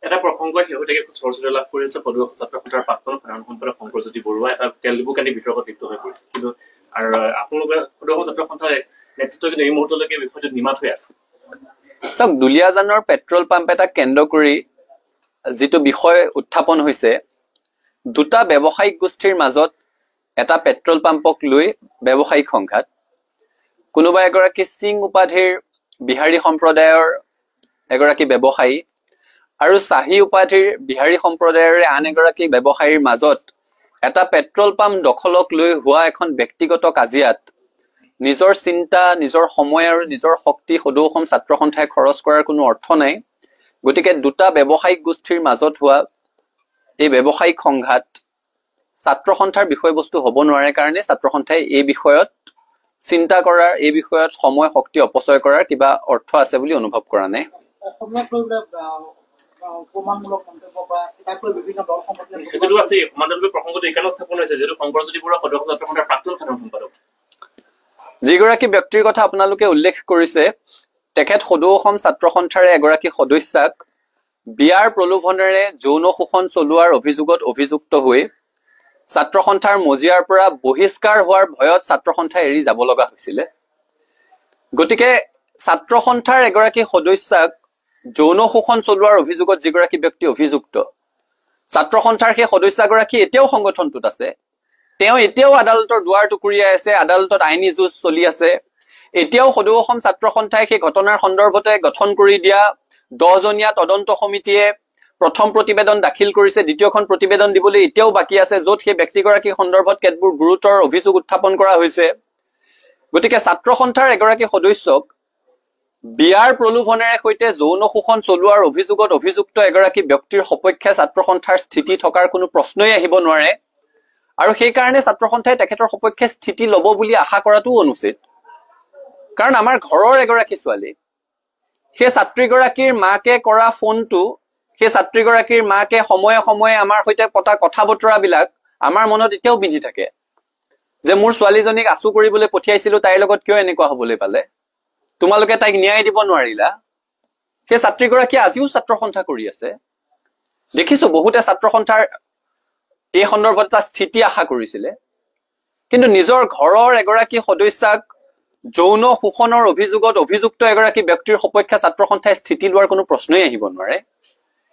এটা প্ৰসংগ শেহতীয়াকৈ চৰ্চিত লাভ কৰিছে পদুৱা ছাত্ৰ সন্থাৰ প্ৰাক্তন সাধাৰণ সম্পাদক শংকৰজ্যোতি বৰুৱা এটা তেলডিপুকানি বিতৰ্কত লিপ্ত হৈ পৰিছে। কিন্তু আৰু আপোনালোকে পদুৱা ছাত্ৰ সন্থাৰ নেতৃত্ব কিন্তু এই মুহূৰ্তলৈকে বিষয়টোত নিমাত হৈ আছে। চাওক, দুলীয়াজানৰ পেট্ৰল পাম্প এটা কেন্দ্ৰ কৰি যিটো বিষয় উত্থাপন হৈছে, দুটা ব্যৱসায়িক গোষ্ঠীৰ মাজত এটা পেট্ৰল পাম্পক লৈ ব্যৱসায়িক সংঘাত। কোনোবা এগৰাকী সিং উপাধিৰ বিহাৰী সম্প্ৰদায়ৰ এগৰাকী ব্যৱসায়ী আৰু চাহি উপাধিৰ বিহাৰী সম্প্ৰদায়ৰে আন এগৰাকী ব্যৱসায়ীৰ মাজত এটা পেট্ৰল পাম্প দখলক লৈ হোৱা এখন ব্যক্তিগত কাজিয়াত নিজৰ চিন্তা, নিজৰ সময় আৰু নিজৰ শক্তি সদৌ অসম ছাত্ৰ সন্থাই খৰচ কৰাৰ কোনো অৰ্থ নাই। গতিকে দুটা ব্যৱসায়িক গোষ্ঠীৰ মাজত হোৱা এই ব্যৱসায়িক সংঘাত ছাত্ৰ সন্থাৰ বিষয়বস্তু হ'ব নোৱাৰে কাৰণে ছাত্ৰ সন্থাই এই বিষয়ত চিন্তা কৰাৰ, এই বিষয়ত সময় শক্তি অপচয় কৰাৰ কিবা অৰ্থ আছে বুলি অনুভৱ কৰা নাই। যিগৰাকী ব্যক্তিৰ কথা আপোনালোকে উল্লেখ কৰিছে, তেখেত সদৌ অসম ছাত্ৰ সন্থাৰে এগৰাকী সদস্যাক বিয়াৰ প্ৰলোভনেৰে যৌন শোষণ চলোৱাৰ অভিযোগত অভিযুক্ত হৈ ছাত্ৰ সন্থাৰ মজিয়াৰ পৰা বহিষ্কাৰ হোৱাৰ ভয়ত ছাত্ৰ সন্থাই এৰি যাব লগা হৈছিলে। গতিকে ছাত্ৰ সন্থাৰ এগৰাকী সদস্যাক যৌন শোষণ চলোৱাৰ অভিযোগত যিগৰাকী ব্যক্তি অভিযুক্ত, ছাত্ৰ সন্থাৰ সেই সদস্যগৰাকী এতিয়াও সংগঠনটোত আছে। তেওঁ এতিয়াও আদালতৰ দুৱাৰ টুকুৰিয়াই আছে, আদালতত আইনী যুঁজ চলি আছে। এতিয়াও সদৌ অসম ছাত্ৰ সন্থাই সেই ঘটনাৰ সন্দৰ্ভতে গঠন কৰি দিয়া 10জনীয়া তদন্ত সমিতিয়ে প্ৰথম প্ৰতিবেদন দাখিল কৰিছে, দ্বিতীয়খন প্ৰতিবেদন দিবলৈ এতিয়াও বাকী আছে, য'ত সেই ব্যক্তিগৰাকীৰ সন্দৰ্ভত কেতবোৰ গুৰুতৰ অভিযোগ উত্থাপন কৰা হৈছে। গতিকে ছাত্ৰ সন্থাৰ এগৰাকী সদস্যক বিয়াৰ প্ৰলোভনেৰে সৈতে যৌন শোষণ চলোৱাৰ অভিযোগত অভিযুক্ত এগৰাকী ব্যক্তিৰ সপক্ষে ছাত্ৰ সন্থাৰ স্থিতি থকাৰ কোনো প্ৰশ্নই আহিব নোৱাৰে। আৰু সেইকাৰণে ছাত্ৰ সন্থাই তেখেতৰ সপক্ষে স্থিতি ল'ব বুলি আশা কৰাটোও অনুচিত। কাৰণ আমাৰ ঘৰৰ এগৰাকী ছোৱালী, সেই ছাত্ৰীগৰাকীৰ মাকে কৰা ফোনটো, সেই ছাত্ৰীগৰাকীৰ মাকে সময়ে সময়ে আমাৰ সৈতে পতা কথা বতৰাবিলাক আমাৰ মনত এতিয়াও বিধি থাকে যে মোৰ ছোৱালীজনীক আচু কৰিবলৈ পঠিয়াইছিলো, তাইৰ লগত কিয় এনেকুৱা হবলৈ পালে, তোমালোকে তাইক ন্যায় দিব নোৱাৰিলা। সেই ছাত্ৰীগৰাকী আজিও ছাত্ৰ সন্থা কৰি আছে। দেখিছো বহুতে ছাত্ৰ সন্থাৰ এই সন্দৰ্ভত এটা স্থিতি আশা কৰিছিলে, কিন্তু নিজৰ ঘৰৰ এগৰাকী সদস্যাক যৌন শোষণৰ অভিযোগত অভিযুক্ত এগৰাকী ব্যক্তিৰ সপক্ষে ছাত্ৰ সন্থাই স্থিতি লোৱাৰ কোনো প্ৰশ্নই আহিব নোৱাৰে।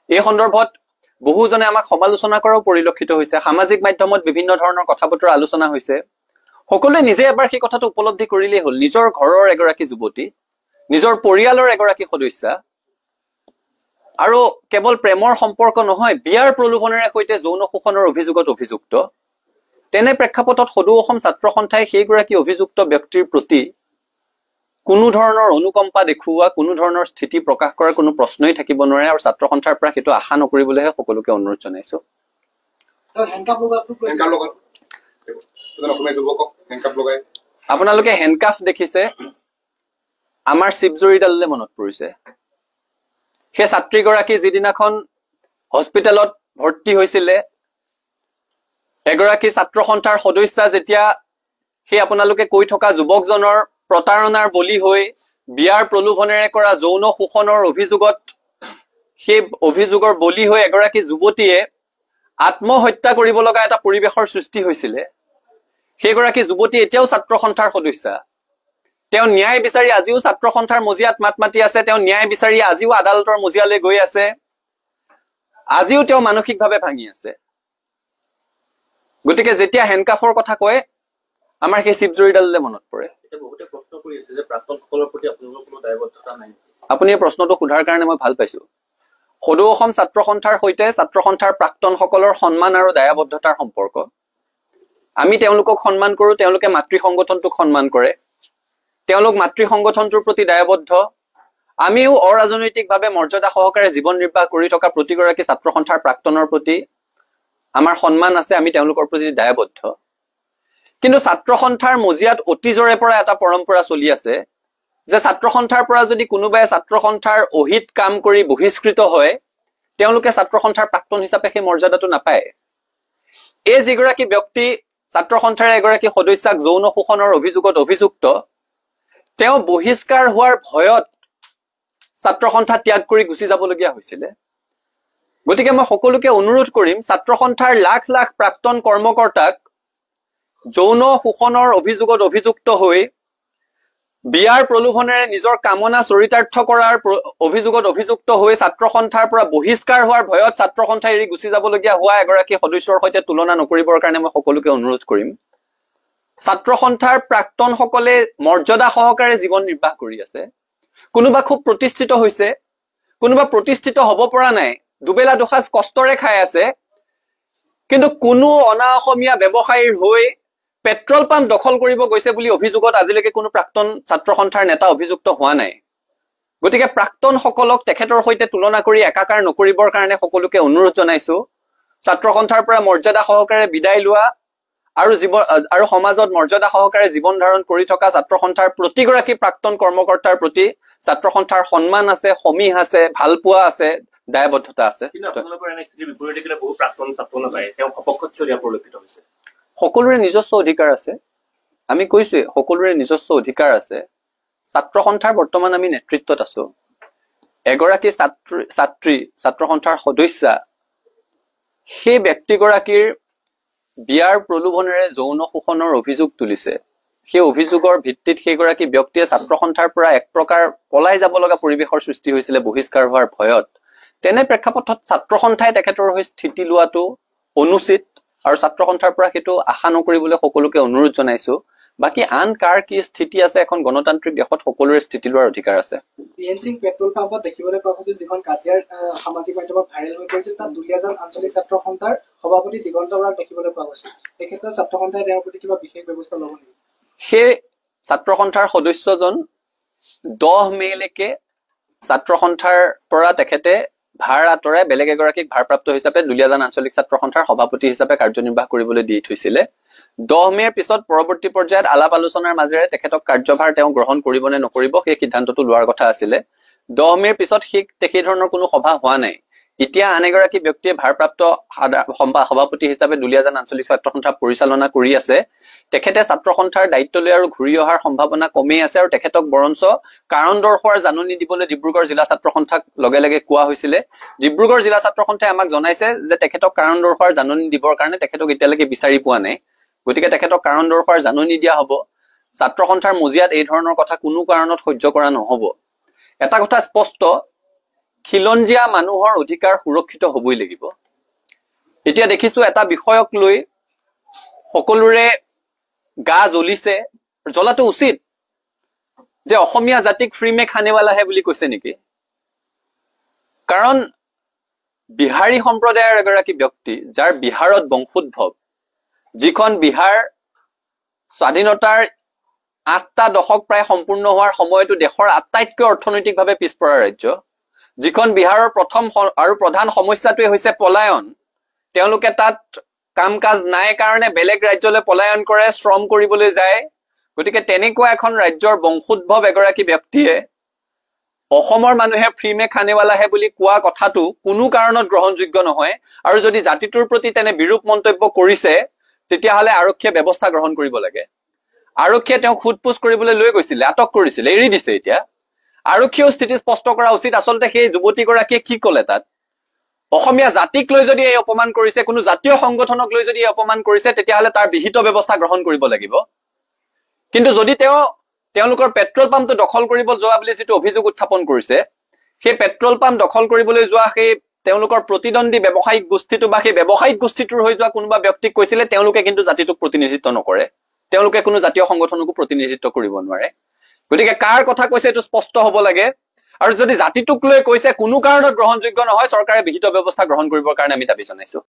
এই সন্দৰ্ভত বহুজনে আমাক সমালোচনা কৰাও পৰিলক্ষিত হৈছে। সামাজিক মাধ্যমত বিভিন্ন ধৰণৰ কথা বতৰা আলোচনা হৈছে। সকলোৱে নিজে এবাৰ সেই কথাটো উপলব্ধি কৰিলেই হ'ল, নিজৰ ঘৰৰ এগৰাকী যুৱতী, নিজৰ পৰিয়ালৰ এগৰাকী সদস্যা, আৰু কেৱল প্ৰেমৰ সম্পৰ্ক নহয়, বিয়াৰ প্ৰলোভনেৰে সৈতে যৌন শোষণৰ অভিযোগত অভিযুক্ত। তেনে প্ৰেক্ষাপটত সদৌ অসম ছাত্ৰ সন্থাই সেইগৰাকী অভিযুক্ত ব্যক্তিৰ প্ৰতি কোনো ধৰণৰ অনুকম্পা দেখুওৱা, কোনো ধৰণৰ স্থিতি প্ৰকাশ কৰাৰ কোনো প্ৰশ্নই থাকিব নোৱাৰে। আৰু ছাত্ৰ সন্থাৰ পৰা সেইটো আশা নকৰিবলৈহে সকলোকে অনুৰোধ জনাইছো। আপোনালোকে হেণ্ডকাফ দেখিছে, আমাৰ শিৱজৰীডাললৈ মনত পৰিছে। সেই ছাত্ৰীগৰাকী যিদিনাখন হস্পিটেলত ভৰ্তি হৈছিলে, এগৰাকী ছাত্ৰ সন্থাৰ সদস্যা যেতিয়া সেই আপোনালোকে কৈ থকা যুৱকজনৰ প্ৰতাৰণাৰ বলি হৈ বিয়াৰ প্ৰলোভনেৰে কৰা যৌন শোষণৰ অভিযোগত, সেই অভিযোগৰ বলি হৈ এগৰাকী যুৱতীয়ে আত্মহত্যা কৰিব লগা এটা পৰিৱেশৰ সৃষ্টি হৈছিলে, সেইগৰাকী যুৱতী এতিয়াও ছাত্ৰ সন্থাৰ সদস্যা। তেওঁ ন্যায় বিচাৰি আজিও ছাত্ৰ সন্থাৰ মজিয়াত মাত মাতি আছে, তেওঁ ন্যায় বিচাৰি আজিও আদালতৰ মজিয়ালৈ গৈ আছে, আজিও তেওঁ মানসিকভাৱে ভাঙি আছে। গতিকে যেতিয়া হেণ্ডকাফৰ কথা কয়, আমাৰ সেই শিৱজৰীডাললৈ মনত পৰে। আপুনি এই প্ৰশ্নটো সোধাৰ কাৰণে মই ভাল পাইছো। সদৌ অসম ছাত্ৰ সন্থাৰ সৈতে ছাত্ৰ সন্থাৰ প্ৰাক্তনসকলৰ সন্মান আৰু দায়বদ্ধতাৰ সম্পৰ্ক। আমি তেওঁলোকক সন্মান কৰো, তেওঁলোকে মাতৃ সংগঠনটোক সন্মান কৰে, তেওঁলোক মাতৃ সংগঠনটোৰ প্ৰতি দায়বদ্ধ। আমিও অৰাজনৈতিকভাৱে মৰ্যাদা সহকাৰে জীৱন নিৰ্বাহ কৰি থকা প্ৰতিগৰাকী ছাত্ৰ সন্থাৰ প্ৰাক্তনৰ প্ৰতি আমাৰ সন্মান আছে, আমি তেওঁলোকৰ প্ৰতি দায়বদ্ধ। কিন্তু ছাত্ৰ সন্থাৰ মজিয়াত অতীজৰে পৰা এটা পৰম্পৰা চলি আছে যে ছাত্ৰ সন্থাৰ পৰা যদি কোনোবাই ছাত্ৰ সন্থাৰ অহিত কাম কৰি বহিষ্কৃত হয়, তেওঁলোকে ছাত্ৰ সন্থাৰ প্ৰাক্তন হিচাপে সেই মৰ্যাদাটো নাপায়। এই যিগৰাকী ব্যক্তি ছাত্ৰ সন্থাৰ এগৰাকী সদস্যাক যৌন শোষণৰ অভিযোগত অভিযুক্ত, তেওঁ বহিষ্কাৰ হোৱাৰ ভয়ত ছাত্ৰ সন্থা ত্যাগ কৰি গুচি যাবলগীয়া হৈছিলে। গতিকে মই সকলোকে অনুৰোধ কৰিম ছাত্ৰ সন্থাৰ লাখ লাখ প্ৰাক্তন কৰ্মকৰ্তাক যৌন শোষণৰ অভিযোগত অভিযুক্ত হৈ বিয়াৰ প্ৰলোভনেৰে নিজৰ কামনা চৰিতাৰ্থ কৰাৰ অভিযোগত অভিযুক্ত হৈ ছাত্ৰ সন্থাৰ পৰা বহিষ্কাৰ হোৱাৰ ভয়ত ছাত্ৰ সন্থা এৰি গুচি যাবলগীয়া হোৱা এগৰাকী সদস্যৰ সৈতে তুলনা নকৰিবৰ কাৰণে মই সকলোকে অনুৰোধ কৰিম। ছাত্ৰ সন্থাৰ প্ৰাক্তনসকলে মৰ্যাদা সহকাৰে জীৱন নিৰ্বাহ কৰি আছে। কোনোবা খুব প্ৰতিষ্ঠিত হৈছে, কোনোবা প্ৰতিষ্ঠিত হ'ব পৰা নাই, দুবেলা দুসাঁজ কষ্টৰে খাই আছে, কিন্তু কোনো অনা অসমীয়া ব্যৱসায়ীৰ হৈ পেট্ৰল পাম্প দখল কৰিব গৈছে বুলি অভিযোগত আজিলৈকে কোনো প্ৰাক্তন ছাত্ৰ সন্থাৰ নেতা অভিযুক্ত হোৱা নাই। গতিকে প্ৰাক্তনসকলক তেখেতৰ সৈতে তুলনা কৰি একাকাৰ নকৰিবৰ কাৰণে সকলোকে অনুৰোধ জনাইছো। ছাত্ৰ সন্থাৰ পৰা মৰ্যাদা সহকাৰে বিদায় লোৱা আৰু সমাজত মৰ্যাদা সহকাৰে জীৱন ধাৰণ কৰি থকা ছাত্ৰ সন্থাৰ প্ৰতিগৰাকী প্ৰাক্তন কৰ্মকৰ্তাৰ প্ৰতি ছাত্ৰ সন্থাৰ সন্মান আছে, সমীহ আছে, ভালপোৱা আছে, দায়বদ্ধতা আছে। কিন্তু আপোনালোকৰ এনে স্থিতিৰ বিপৰীতে কিনে বহু প্ৰাক্তন ছাত্ৰ নেতাই তেওঁ সপক্ষত থিয় দিয়া পৰিলক্ষিত হৈছে। সকলোৰে নিজস্ব অধিকাৰ আছে, আমি কৈছোৱে সকলোৰে নিজস্ব অধিকাৰ আছে। ছাত্ৰ সন্থাৰ বৰ্তমান আমি নেতৃত্বত আছো। এগৰাকী ছাত্ৰ সন্থাৰ সদস্যা সেই ব্যক্তিগৰাকীৰ বিয়াৰ প্ৰলোভনেৰে যৌন শোষণৰ অভিযোগ তুলিছে। সেই অভিযোগৰ ভিত্তিত সেইগৰাকী ব্যক্তিয়ে ছাত্ৰ সন্থাৰ পৰা এক প্ৰকাৰ পলাই যাব লগা পৰিৱেশৰ সৃষ্টি হৈছিলে বহিষ্কাৰ হোৱাৰ ভয়ত। তেনে প্ৰেক্ষাপটত ছাত্ৰ সন্থাই তেখেতৰ হৈ স্থিতি লোৱাটো অনুচিত আৰু ছাত্ৰ সন্থাৰ পৰা সেইটো আশা নকৰিবলৈ সকলোকে অনুৰোধ জনাইছো। বাকী আন কাৰ কি স্থিতি আছে, এখন গণতান্ত্ৰিক দেশত সকলোৰে স্থিতি লোৱাৰ অধিকাৰ আছে। বিএনচিং পেট্ৰল পাম্পত দেখিবলৈ পোৱা গৈছিল যিখন কাজিয়াৰ সামাজিক মাধ্যমত ভাইৰেল হৈ পৰিছিল, তাত দুলীয়াজান আঞ্চলিক ছাত্ৰ সন্থাৰ সভাপতি দিগন্ত বৰাক দেখিবলৈ পোৱা গৈছিল। এই ক্ষেত্ৰত ছাত্ৰ সন্থাই তেওঁৰ প্ৰতি কিবা বিশেষ ব্যৱস্থা ল'ব নেকি? সেই ছাত্ৰ সন্থাৰ সদস্যজন 10 মেলৈকে ছাত্ৰ সন্থাৰ পৰা তেখেতে ভাৰ আঁতৰাই বেলেগ এগৰাকীক ভাৰপ্ৰাপ্ত হিচাপে দুলীয়াজান আঞ্চলিক ছাত্ৰ সন্থাৰ সভাপতি হিচাপে কাৰ্যনিৰ্বাহ কৰিবলৈ দি থৈছিলে। 10 মেৰ পিছত পৰৱৰ্তী পৰ্যায়ত আলাপ আলোচনাৰ মাজেৰে তেখেতক কাৰ্যভাৰ তেওঁ গ্ৰহণ কৰিব নে নকৰিব সেই সিদ্ধান্তটো লোৱাৰ কথা আছিলে। 10 মেৰ পিছত সেই ধৰণৰ কোনো সভা হোৱা নাই। এতিয়া আন এগৰাকী ব্যক্তিয়ে ভাৰপ্ৰাপ্ত সভাপতি হিচাপে দুলীয়াজান আঞ্চলিক ছাত্ৰ সন্থা পৰিচালনা কৰি আছে। তেখেতে ছাত্ৰ সন্থাৰ দায়িত্ব লৈ আৰু ঘূৰি অহাৰ সম্ভাৱনা কমেই আছে আৰু তেখেতক বৰঞ্চ কাৰণ দৰ্শোৱাৰ জাননী দিবলৈ ডিব্ৰুগড় জিলা ছাত্ৰ সন্থাক লগে লগে কোৱা হৈছিলে। ডিব্ৰুগড় জিলা ছাত্ৰ সন্থাই আমাক জনাইছে যে তেখেতক কাৰণ দৰ্শোৱাৰ জাননী দিবৰ কাৰণে তেখেতক এতিয়ালৈকে বিচাৰি পোৱা নাই। গতিকে তেখেতক কাৰণ দৰ্শোৱাৰ জাননী দিয়া হ'ব। ছাত্ৰ সন্থাৰ মজিয়াত এই ধৰণৰ কথা কোনো কাৰণত সহ্য কৰা নহ'ব। এটা কথা স্পষ্ট, খিলঞ্জীয়া মানুহৰ অধিকাৰ সুৰক্ষিত হ'বই লাগিব। এতিয়া দেখিছো এটা বিষয়ক লৈ সকলোৰে গা জ্বলিছে, জ্বলাটো উচিত, যে অসমীয়া জাতিক ফ্ৰী মে খানেৱালাহে বুলি কৈছে নেকি? কাৰণ বিহাৰী সম্প্ৰদায়ৰ এগৰাকী ব্যক্তি যাৰ বিহাৰত বংশোদ্ভৱ, যিখন বিহাৰ স্বাধীনতাৰ 8টা দশক প্ৰায় সম্পূৰ্ণ হোৱাৰ সময়তো দেশৰ আটাইতকৈ অৰ্থনৈতিকভাৱে পিছপৰা ৰাজ্য, যিখন বিহাৰৰ প্ৰথম আৰু প্ৰধান সমস্যাটোৱে হৈছে পলায়ন। তেওঁলোকে তাত কাম কাজ নাই কাৰণে বেলেগ ৰাজ্যলৈ পলায়ন কৰে, শ্ৰম কৰিবলৈ যায়। গতিকে তেনেকুৱা এখন ৰাজ্যৰ বংশোদ্ভৱ এগৰাকী ব্যক্তিয়ে অসমৰ মানুহে ফ্ৰী মে খানেৱালাহে বুলি কোৱা কথাটো কোনো কাৰণত গ্ৰহণযোগ্য নহয়। আৰু যদি জাতিটোৰ প্ৰতি তেনে বিৰূপ মন্তব্য কৰিছে তেতিয়াহ'লে আৰক্ষীয়ে ব্যৱস্থা গ্ৰহণ কৰিব লাগে। আৰক্ষীয়ে তেওঁক সোধপোছ কৰিবলৈ লৈ গৈছিলে, আটক কৰিছিলে, এৰি দিছে। এতিয়া আৰক্ষীয়েও স্থিতি স্পষ্ট কৰা উচিত আচলতে সেই যুৱতীগৰাকীয়ে কি ক'লে তাত। অসমীয়া জাতিক লৈ যদি এই অপমান কৰিছে, কোনো জাতীয় সংগঠনক লৈ যদি এই অপমান কৰিছে, তেতিয়াহ'লে তাৰ বিহিত ব্যৱস্থা গ্ৰহণ কৰিব লাগিব। কিন্তু যদি তেওঁলোকৰ পেট্ৰল পাম্পটো দখল কৰিব যোৱা বুলি যিটো অভিযোগ উত্থাপন কৰিছে, সেই পেট্ৰল পাম্প দখল কৰিবলৈ যোৱা সেই তেওঁলোকৰ প্ৰতিদ্বন্দ্বী ব্যৱসায়িক গোষ্ঠীটো বা সেই ব্যৱসায়িক গোষ্ঠীটোৰ হৈ যোৱা কোনোবা ব্যক্তিক কৈছিলে তেওঁলোকে কিন্তু জাতিটোক প্ৰতিনিধিত্ব নকৰে, তেওঁলোকে কোনো জাতীয় সংগঠনকো প্ৰতিনিধিত্ব কৰিব নোৱাৰে। গতিকে কাৰ কথা কৈছে এইটো স্পষ্ট হ'ব লাগে। আৰু যদি জাতিটোক লৈ কৈছে কোনো কাৰণত গ্ৰহণযোগ্য নহয়, চৰকাৰে বিহিত ব্যৱস্থা গ্ৰহণ কৰিবৰ কাৰণে আমি দাবী জনাইছো।